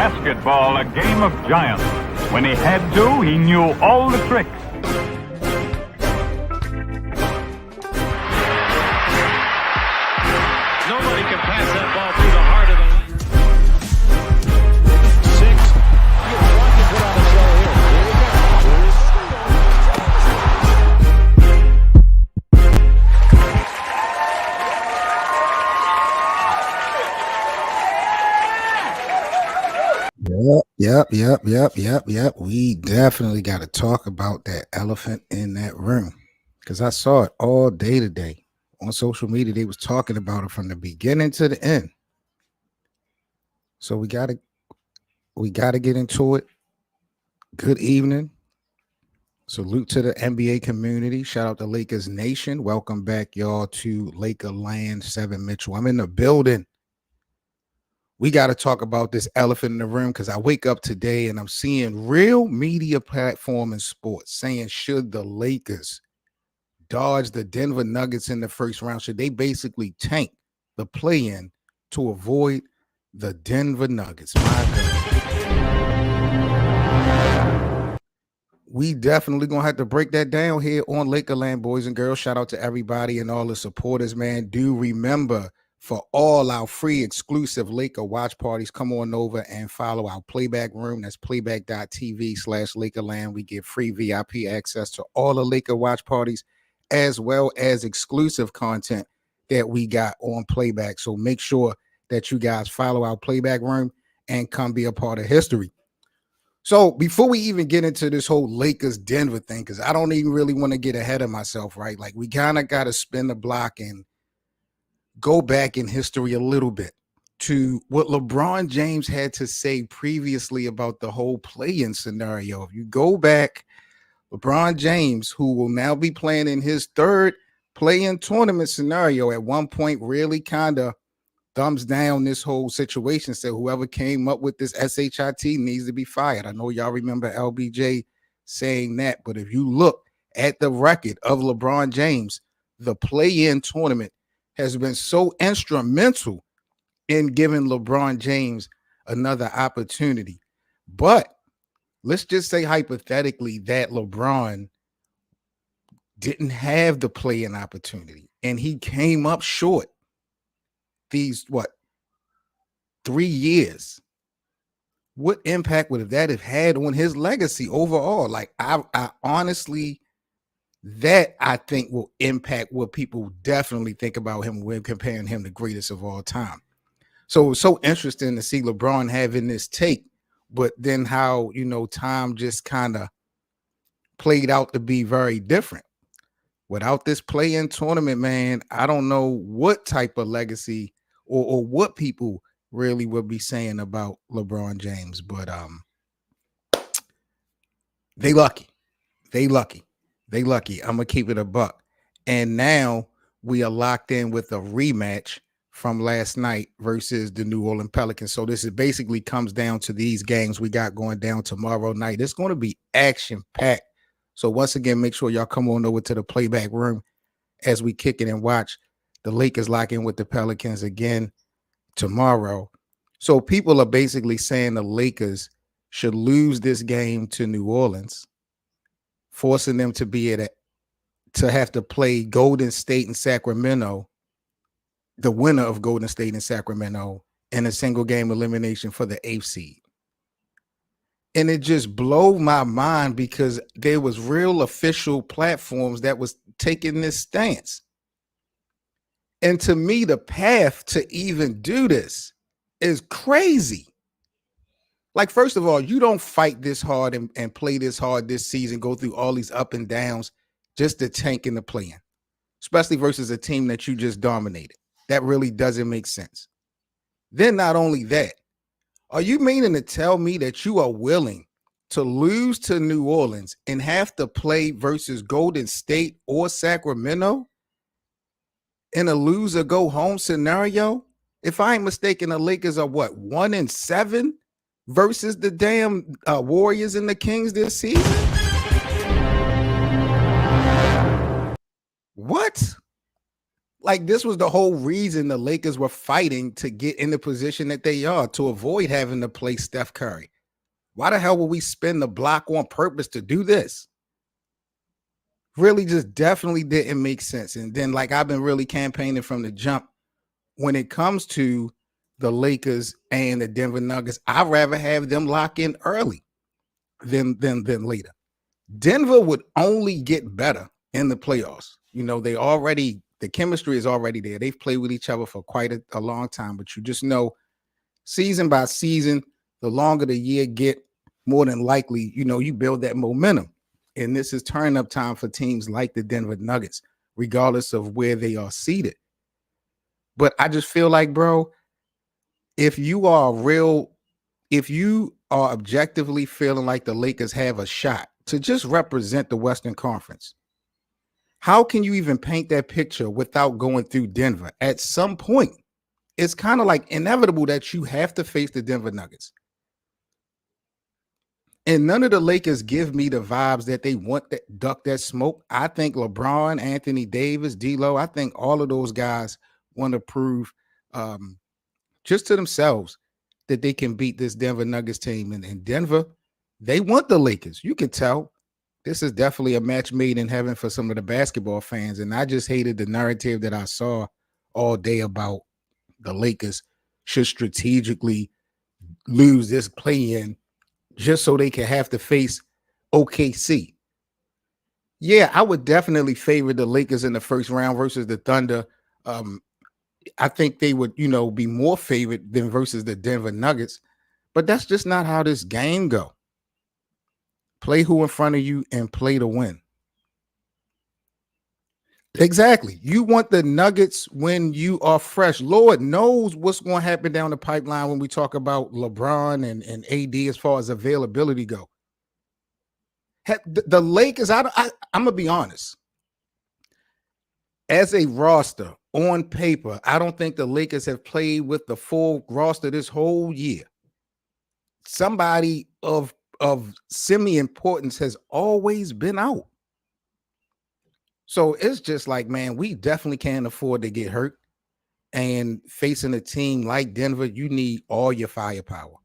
basketball a game of giants. When he had to, he knew all the tricks. Nobody can pass that ball through the heart of the 6. You want to put on a show here. Yep. We definitely got to talk about that elephant in that room, because I saw it all day today on social media. They was talking about it from the beginning to the end. So we gotta get into it. Good evening. Salute to the NBA community. Shout out to Lakers Nation. Welcome back, y'all, to Laker Land. 7 Mitchell. I'm in the building. We got to talk about this elephant in the room, because I wake up today and I'm seeing real media platform in sports saying, should the Lakers dodge the Denver Nuggets in the first round? Should they basically tank the play-in to avoid the Denver Nuggets? My God. We definitely going to have to break that down here on Lakerland, boys and girls. Shout out to everybody and all the supporters, man. Do remember, for all our free exclusive Laker watch parties, come on over and follow our playback room. That's playback.tv/Lakerland. We get free VIP access to all the Laker watch parties, as well as exclusive content that we got on playback. So make sure that you guys follow our playback room and come be a part of history. So before we even get into this whole Lakers Denver thing, because I don't even really want to get ahead of myself, right? Like, we kind of got to spin the block and go back in history a little bit to what LeBron James had to say previously about the whole play-in scenario. If you go back, LeBron James, who will now be playing in his third play-in tournament scenario, at one point really kind of thumbs down this whole situation, said whoever came up with this SHIT needs to be fired. I know y'all remember LBJ saying that, but if you look at the record of LeBron James, the play-in tournament has been so instrumental in giving LeBron James another opportunity. But let's just say hypothetically that LeBron didn't have the play-in opportunity and he came up short these, 3 years. What impact would that have had on his legacy overall? Like, I honestly, that I think will impact what people definitely think about him when comparing him to greatest of all time. So it's so interesting to see LeBron having this take, but then how, time just kind of played out to be very different. Without this play-in tournament, man, I don't know what type of legacy or what people really would be saying about LeBron James, but they lucky. I'm going to keep it a buck. And now we are locked in with a rematch from last night versus the New Orleans Pelicans. So this is basically comes down to these games we got going down tomorrow night. It's going to be action-packed. So once again, make sure y'all come on over to the playback room as we kick it and watch the Lakers lock in with the Pelicans again tomorrow. So people are basically saying the Lakers should lose this game to New Orleans, forcing them to have to play Golden State and Sacramento, the winner of Golden State and Sacramento, in a single game elimination for the 8th seed. And it just blew my mind because there was real official platforms that was taking this stance. And to me, the path to even do this is crazy. Like, first of all, you don't fight this hard and play this hard this season, go through all these up and downs just to tank in the play-in, especially versus a team that you just dominated. That really doesn't make sense. Then not only that, are you meaning to tell me that you are willing to lose to New Orleans and have to play versus Golden State or Sacramento in a lose or go home scenario? If I ain't mistaken, the Lakers are 1-7 versus the damn Warriors and the Kings this season? What? Like this was the whole reason the Lakers were fighting to get in the position that they are to avoid having to play Steph Curry. Why the hell would we spend the block on purpose to do this? Really just definitely didn't make sense. And then like I've been really campaigning from the jump when it comes to the Lakers and the Denver Nuggets, I'd rather have them lock in early than later. Denver would only get better in the playoffs. You know, the chemistry is already there. They've played with each other for quite a long time, but you just know season by season, the longer the year get, more than likely, you know, you build that momentum. And this is turn up time for teams like the Denver Nuggets, regardless of where they are seated. But I just feel like, bro, if you are objectively feeling like the Lakers have a shot to just represent the Western Conference, how can you even paint that picture without going through Denver? At some point, it's kind of like inevitable that you have to face the Denver Nuggets. And none of the Lakers give me the vibes that they want to duck that smoke. I think LeBron, Anthony Davis, D'Lo, I think all of those guys want to prove just to themselves that they can beat this Denver Nuggets team. And in Denver, they want the Lakers. You can tell this is definitely a match made in heaven for some of the basketball fans. And I just hated the narrative that I saw all day about the Lakers should strategically lose this play-in just so they can have to face OKC. Yeah, I would definitely favor the Lakers in the first round versus the Thunder. I think they would, you know, be more favored than versus the Denver Nuggets. But that's just not how this game go. Play who in front of you and play to win. Exactly. You want the Nuggets when you are fresh. Lord knows what's going to happen down the pipeline when we talk about LeBron and AD as far as availability go. The Lakers, I'm going to be honest. As a roster, on paper, I don't think the Lakers have played with the full roster this whole year. Somebody of semi-importance has always been out. So it's just like, man, we definitely can't afford to get hurt. And facing a team like Denver, you need all your firepower.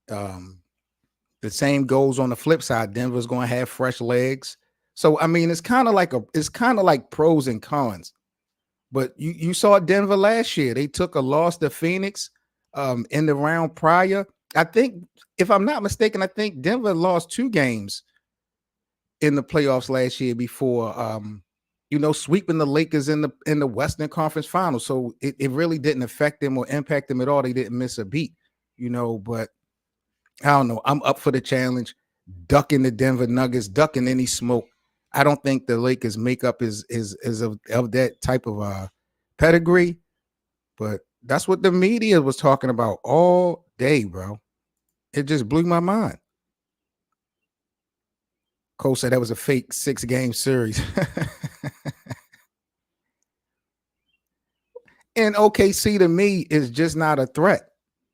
The same goes on the flip side. Denver's going to have fresh legs. So I mean, it's kind of like pros and cons. But you saw Denver last year. They took a loss to Phoenix in the round prior. I think, if I'm not mistaken, I think Denver lost 2 games in the playoffs last year before sweeping the Lakers in the Western Conference Finals. So it really didn't affect them or impact them at all. They didn't miss a beat, but I don't know. I'm up for the challenge, ducking the Denver Nuggets, ducking any smoke. I don't think the Lakers makeup is of that type of pedigree, but that's what the media was talking about all day, bro. It just blew my mind. Cole said that was a fake 6-game series. And OKC to me is just not a threat.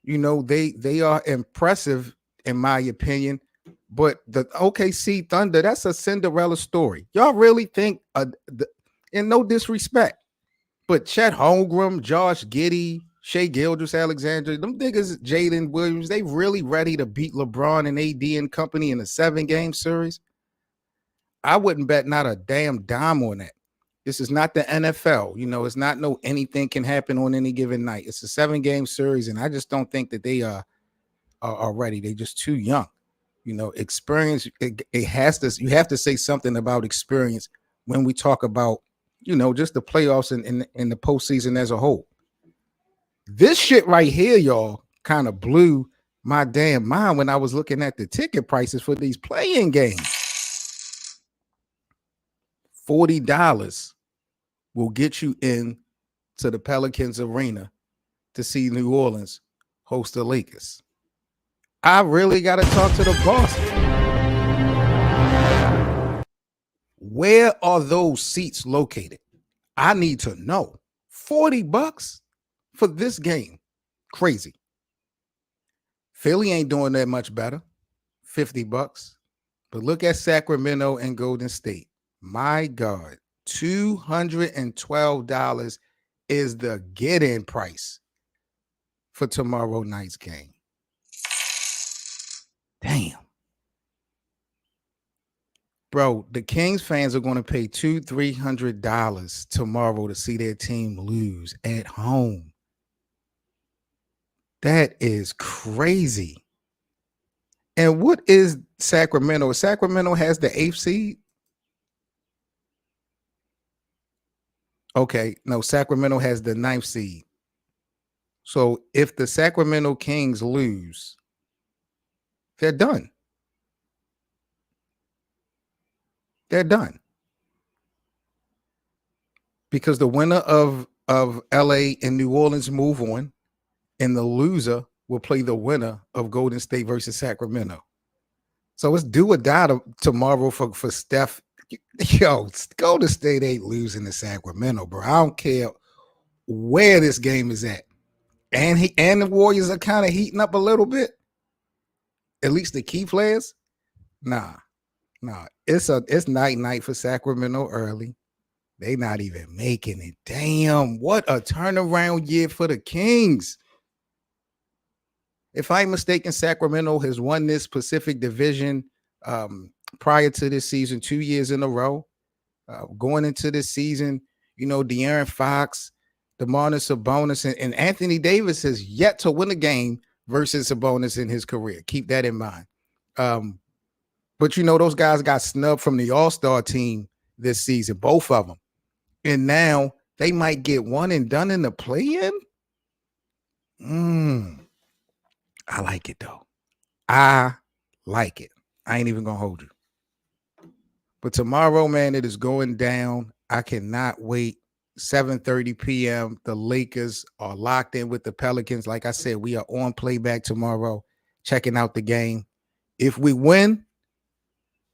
They are impressive in my opinion, but the OKC Thunder, that's a Cinderella story. Y'all really think, and no disrespect, but Chet Holmgren, Josh Giddey, Shai Gilgeous-Alexander, them niggas, Jaden Williams, they really ready to beat LeBron and AD and company in a 7-game series? I wouldn't bet not a damn dime on that. This is not the NFL. It's not no anything can happen on any given night. It's a 7-game series, and I just don't think that they are ready. They're just too young. Experience, it has to, you have to say something about experience when we talk about, just the playoffs and the postseason as a whole. This shit right here, y'all, kind of blew my damn mind when I was looking at the ticket prices for these play-in games. $40 will get you in to the Pelicans Arena to see New Orleans host the Lakers. I really got to talk to the boss. Where are those seats located? I need to know. $40 for this game. Crazy. Philly ain't doing that much better. $50. But look at Sacramento and Golden State. My God. $212 is the get-in price for tomorrow night's game. Damn. Bro, the Kings fans are going to pay $200-$300 tomorrow to see their team lose at home. That is crazy. And what is Sacramento? Sacramento has the 8th seed? Okay, no, Sacramento has the 9th seed. So if the Sacramento Kings lose, they're done. They're done. Because the winner of LA and New Orleans move on, and the loser will play the winner of Golden State versus Sacramento. So it's do or die tomorrow for Steph. Yo, Golden State ain't losing to Sacramento, bro. I don't care where this game is at. And the Warriors are kind of heating up a little bit. At least the key players. Nah. It's night for Sacramento early. They not even making it. Damn, what a turnaround year for the Kings. If I'm mistaken, Sacramento has won this Pacific Division prior to this season 2 years in a row. Going into this season, De'Aaron Fox, DeMarcus Sabonis, and Anthony Davis has yet to win a game versus Sabonis in his career. Keep that in mind. But those guys got snubbed from the All-Star team this season, both of them. And now they might get one and done in the play-in. I like it, though. I like it. I ain't even going to hold you. But tomorrow, man, it is going down. I cannot wait. 7:30 p.m. The Lakers are locked in with the Pelicans. Like I said, we are on playback tomorrow, checking out the game. If we win,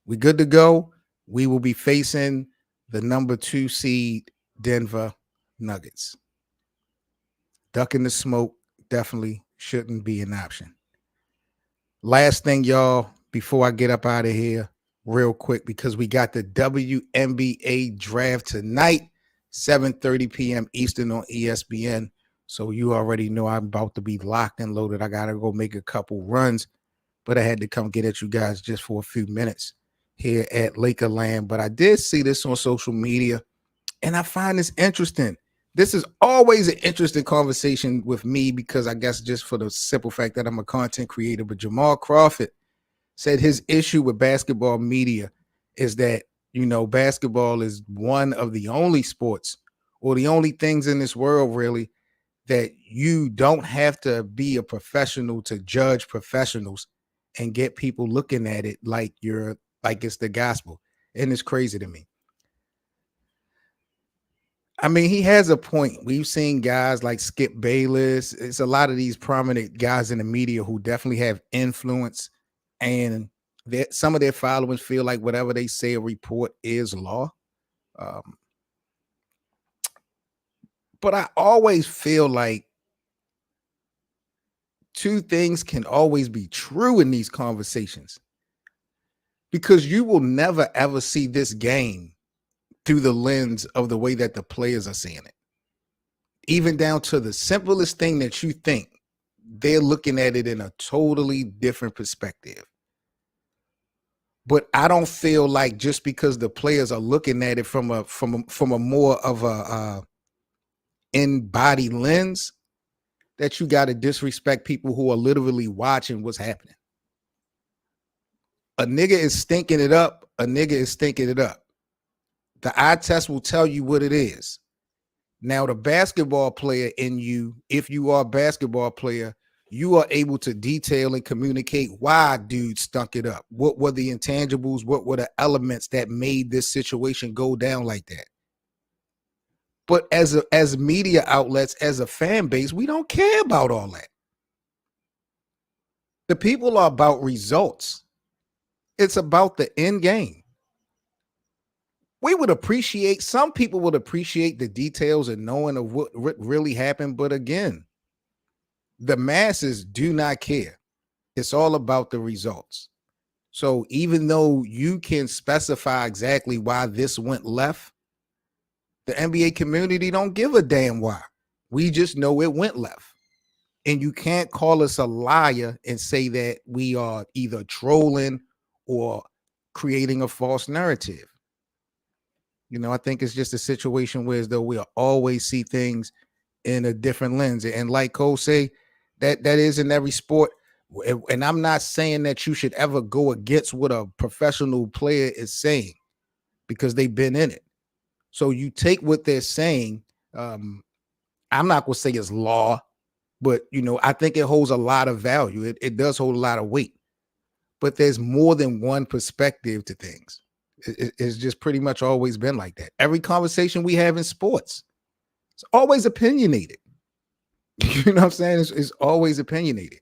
we good to go. We will be facing the number 2 seed Denver Nuggets. Ducking the smoke definitely shouldn't be an option. Last thing, y'all, before I get up out of here real quick, because we got the WNBA draft tonight, 7:30 p.m. Eastern on ESPN. So you already know I'm about to be locked and loaded. I got to go make a couple runs, but I had to come get at you guys just for a few minutes here at Lakerland. But I did see this on social media, and I find this interesting. This is always an interesting conversation with me because I guess just for the simple fact that I'm a content creator. But Jamal Crawford said his issue with basketball media is that, basketball is one of the only sports or the only things in this world really that you don't have to be a professional to judge professionals and get people looking at it like it's the gospel. And it's crazy to me. I mean, he has a point. We've seen guys like Skip Bayless. It's a lot of these prominent guys in the media who definitely have influence, and some of their followers feel like whatever they say or report is law. But I always feel like two things can always be true in these conversations, because you will never, ever see this game through the lens of the way that the players are seeing it. Even down to the simplest thing that you think, they're looking at it in a totally different perspective. But I don't feel like just because the players are looking at it from a more of a in-body lens, that you got to disrespect people who are literally watching what's happening. A nigga is stinking it up. A nigga is stinking it up. The eye test will tell you what it is. Now, the basketball player in you, if you are a basketball player, you are able to detail and communicate why dude stunk it up. What were the intangibles? What were the elements that made this situation go down like that? But as media outlets, as a fan base, we don't care about all that. The people are about results. It's about the end game. Some people would appreciate the details and knowing of what really happened. But again, the masses do not care. It's all about the results. So even though you can specify exactly why this went left, The NBA community don't give a damn why. We just know it went left. And you can't call us a liar and say that we are either trolling or creating a false narrative. I think it's just a situation where as though we'll always see things in a different lens. And like Cole say, that is in every sport. And I'm not saying that you should ever go against what a professional player is saying because they've been in it. So you take what they're saying. I'm not going to say it's law, but, I think it holds a lot of value. It does hold a lot of weight. But there's more than one perspective to things. It's just pretty much always been like that. Every conversation we have in sports, it's always opinionated. You know what I'm saying? It's always opinionated.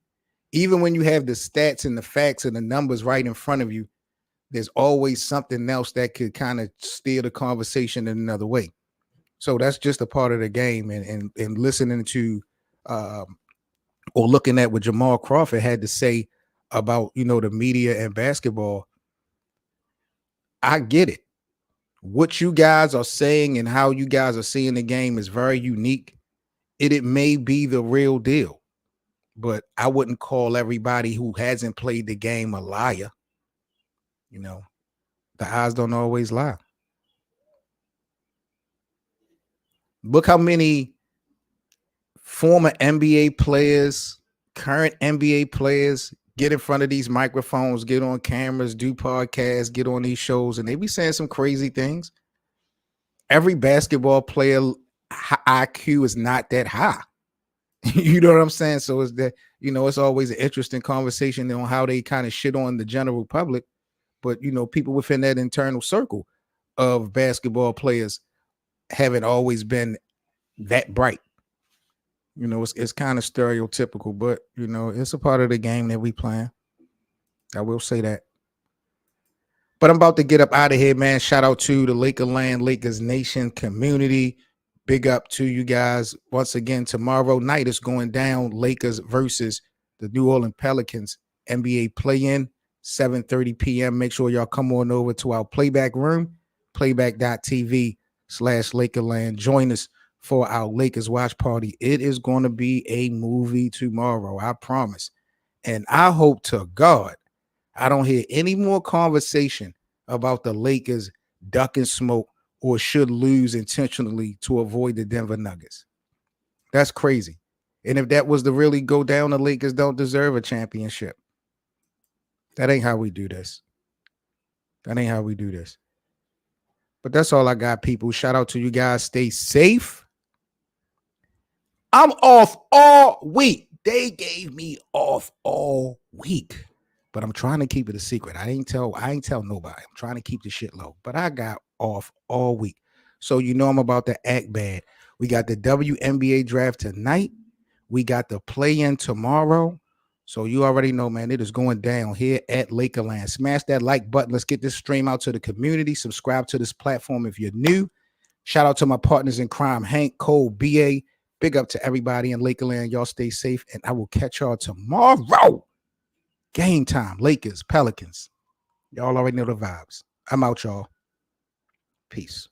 Even when you have the stats and the facts and the numbers right in front of you, there's always something else that could kind of steer the conversation in another way. So that's just a part of the game. And listening to or looking at what Jamal Crawford had to say about, the media and basketball, I get it. What you guys are saying and how you guys are seeing the game is very unique. It may be the real deal, but I wouldn't call everybody who hasn't played the game a liar. The eyes don't always lie. Look how many former NBA players, current NBA players get in front of these microphones, get on cameras, do podcasts, get on these shows, and they be saying some crazy things. Every basketball player IQ is not that high. You know what I'm saying? So it's that, it's always an interesting conversation on how they kind of shit on the general public. But, people within that internal circle of basketball players haven't always been that bright. It's kind of stereotypical, but, it's a part of the game that we playing. I will say that. But I'm about to get up out of here, man. Shout out to the Lakerland, Lakers Nation community. Big up to you guys. Once again, tomorrow night is going down. Lakers versus the New Orleans Pelicans. NBA Play-In, 7:30 p.m. Make sure y'all come on over to our playback room, playback.tv/Lakerland. Join us for our Lakers watch party. It is going to be a movie tomorrow, I promise. And I hope to God I don't hear any more conversation about the Lakers ducking smoke or should lose intentionally to avoid the Denver Nuggets. That's crazy. And if that was to really go down, the Lakers don't deserve a championship. That ain't how we do this. That ain't how we do this. But that's all I got, people. Shout out to you guys. Stay safe. I'm off all week. They gave me off all week. But I'm trying to keep it a secret. I ain't tell nobody. I'm trying to keep the shit low. But I got off all week. So I'm about to act bad. We got the WNBA draft tonight. We got the play-in tomorrow. So you already know, man, it is going down here at Lakerland. Smash that like button. Let's get this stream out to the community. Subscribe to this platform if you're new. Shout out to my partners in crime, Hank, Cole, BA. Big up to everybody in Lakerland. Y'all stay safe, and I will catch y'all tomorrow. Game time, Lakers, Pelicans. Y'all already know the vibes. I'm out, y'all. Peace.